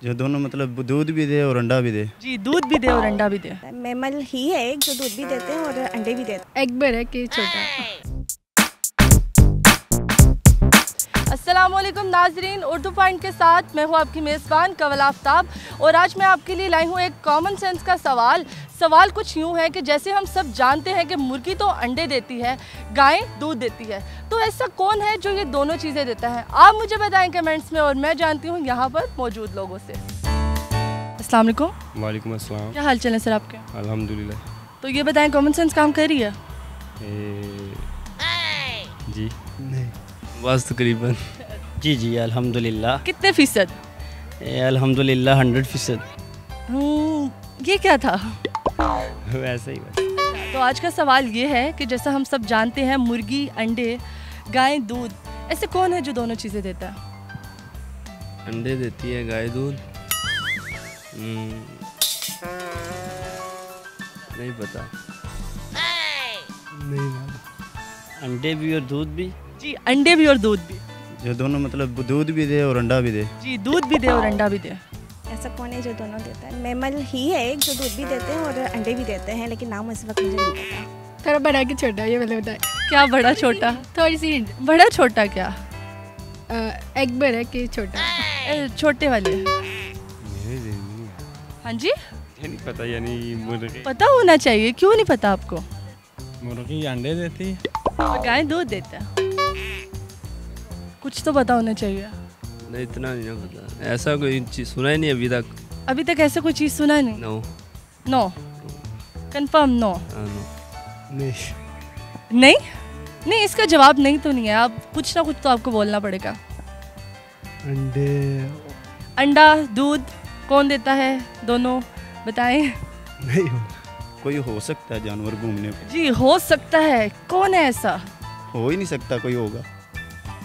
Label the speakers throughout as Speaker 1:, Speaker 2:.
Speaker 1: जो दोनों मतलब दूध भी दे और अंडा भी दे।
Speaker 2: जी, दूध भी दे और अंडा भी दे।
Speaker 3: मैमल ही है एक जो दूध भी देते हैं और अंडे भी देते हैं।
Speaker 4: एग बेर है कि छोटा।
Speaker 2: अस्सलामुअलैकुम नाजरीन, उर्दू पॉइंट के साथ मैं हूँ आपकी मेज़बान कंवल आफ्ताब और आज मैं आपके लिए लाई हूँ एक कॉमन सेंस का सवाल कुछ यूँ है कि जैसे हम सब जानते हैं कि मुर्गी तो अंडे देती है, गाय दूध देती है, तो ऐसा कौन है जो ये दोनों चीज़ें देता है? आप मुझे बताएं कमेंट्स में और मैं जानती हूँ यहाँ पर मौजूद लोगों से। अस्सलाम वालेकुम।
Speaker 5: वालेकुम अस्सलाम।
Speaker 2: क्या हाल चाल है सर आपके?
Speaker 5: अल्हम्दुलिल्लाह।
Speaker 2: तो ये बताएं कॉमन सेंस काम कर रही है?
Speaker 5: जी नहीं, बस तकरीबन।
Speaker 6: जी अल्हम्दुलिल्लाह।
Speaker 2: कितने फीसद?
Speaker 6: अल्हम्दुलिल्लाह 100%।
Speaker 2: ये क्या था?
Speaker 6: वैसे ही बस।
Speaker 2: तो आज का सवाल ये है कि जैसा हम सब जानते हैं मुर्गी अंडे, गाय दूध, ऐसे कौन है जो दोनों चीज़ें देता है?
Speaker 5: अंडे देती है गाय, दूध नहीं पता। नहीं मालूम।
Speaker 6: अंडे भी और दूध भी।
Speaker 2: जी, अंडे भी और दूध भी।
Speaker 1: जो दोनों मतलब दूध भी दे और अंडा भी दे।
Speaker 2: जी, दूध भी दे और अंडा भी दे।
Speaker 3: ऐसा कौन है जो दोनों देता है? मैमल ही है एक जो दूध भी देते हैं और अंडे भी देते हैं, लेकिन नाम इस वक्त मुझे नहीं पता।
Speaker 4: थोड़ा बड़ा कि छोटा, ये पहले बताए।
Speaker 2: क्या बड़ा छोटा?
Speaker 4: थोड़ी सी हिंट।
Speaker 2: बड़ा छोटा क्या?
Speaker 4: एग बेर है कि छोटा।
Speaker 2: छोटे वाले। हाँ जी,
Speaker 5: नहीं पता, यानी मुर्गी।
Speaker 2: पता होना चाहिए, क्यों नहीं पता आपको?
Speaker 5: मुर्गी अंडे देती है
Speaker 2: और गाय दूध देता है, कुछ तो पता होना चाहिए।
Speaker 5: नहीं, इतना नहीं पता। ऐसा कोई चीज़ सुना ही नहीं अभी तक।
Speaker 2: अभी तक ऐसा कोई चीज़ सुना नहीं? No confirm no.
Speaker 5: नहीं
Speaker 2: नहीं नहीं, इसका जवाब नहीं तो नहीं है। आप कुछ ना कुछ तो आपको बोलना पड़ेगा।
Speaker 5: अंडे,
Speaker 2: अंडा दूध कौन देता है? दोनों बताएं।
Speaker 5: नहीं
Speaker 1: कोई हो सकता है जानवर घूमने पे।
Speaker 2: जी, हो सकता है। कौन है ऐसा?
Speaker 1: हो ही नहीं सकता, कोई होगा।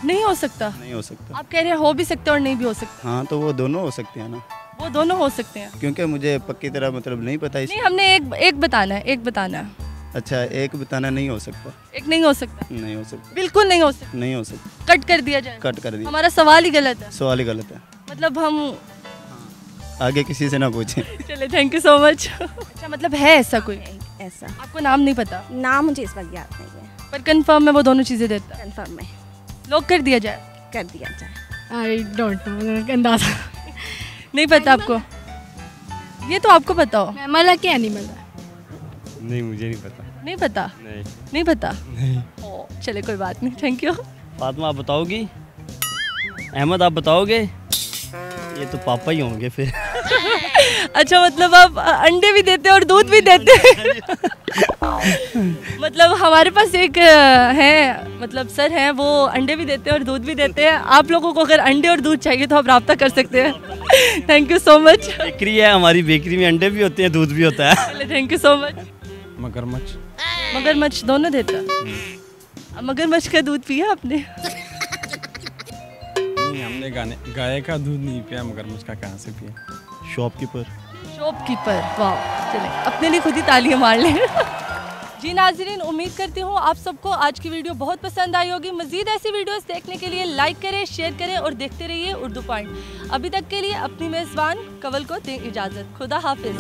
Speaker 2: नहीं हो सकता।
Speaker 1: नहीं हो सकता।
Speaker 2: आप कह रहे हैं हो भी सकते और नहीं भी हो सकता।
Speaker 1: हाँ, तो वो दोनों हो सकते हैं ना।
Speaker 2: वो दोनों हो सकते हैं
Speaker 1: क्योंकि मुझे पक्की तरह मतलब नहीं पता
Speaker 2: नहीं, हमने एक बताना है, एक बताना है।
Speaker 1: अच्छा, एक बताना नहीं हो सकता।
Speaker 2: एक नहीं हो सकता,
Speaker 1: नहीं हो सकता।
Speaker 2: बिल्कुल नहीं हो सकता।
Speaker 1: नहीं हो सकता।
Speaker 2: कट कर दिया जाए।
Speaker 1: कट कर दिया।
Speaker 2: हमारा सवाल ही गलत है।
Speaker 1: सवाल ही गलत है।
Speaker 2: मतलब हम
Speaker 1: आगे किसी से ना पूछें।
Speaker 2: चले, थैंक यू सो मच। अच्छा, मतलब है ऐसा कोई?
Speaker 3: ऐसा
Speaker 2: आपको नाम नहीं पता?
Speaker 3: नाम मुझे इस वक्त याद नहीं है।
Speaker 2: पर कंफर्म है वो दोनों चीज़ें देता है?
Speaker 3: कंफर्म है।
Speaker 2: लॉक कर दिया जाए?
Speaker 3: कर दिया जाए।
Speaker 4: आई डोंट नो, अंदाजा
Speaker 2: नहीं पता आपको? ये तो आपको पता हो।
Speaker 4: मैमल है कि एनिमल है?
Speaker 5: नहीं, मुझे नहीं पता।
Speaker 2: नहीं पता?
Speaker 5: नहीं
Speaker 2: नहीं पता?
Speaker 5: नहीं।
Speaker 2: ओ, चले कोई बात नहीं, थैंक यू।
Speaker 6: फातिमा आप बताओगी? अहमद आप बताओगे? ये तो पापा ही होंगे फिर।
Speaker 2: अच्छा, मतलब आप अंडे भी देते और दूध भी देते हैं। मतलब हमारे पास एक है, मतलब सर हैं, वो अंडे भी देते हैं और दूध भी देते हैं। आप लोगों को अगर अंडे और दूध चाहिए तो आप रब्ता कर सकते हैं। Thank you so much.
Speaker 6: Bakery है हमारी, बेकरी में अंडे भी होते हैं, दूध भी होता है।
Speaker 2: Thank you so much.
Speaker 5: मगरमच्छ।
Speaker 2: मगरमच्छ दोनों देता है? मगरमच्छ का दूध पिया आपने?
Speaker 5: नहीं, हमने गाय का दूध नहीं पिया, मगरमच्छ का कहाँ से पिया?
Speaker 1: शॉपकीपर।
Speaker 2: शॉपकीपर, वाह। चले, अपने लिए खुद ही तालियां मार लें। जी नाज़रीन, उम्मीद करती हूँ आप सबको आज की वीडियो बहुत पसंद आई होगी। मज़ीद ऐसी वीडियोस देखने के लिए लाइक करें, शेयर करें और देखते रहिए उर्दू पॉइंट। अभी तक के लिए अपनी मेज़बान कंवल को दें इजाज़त। खुदा हाफिज़।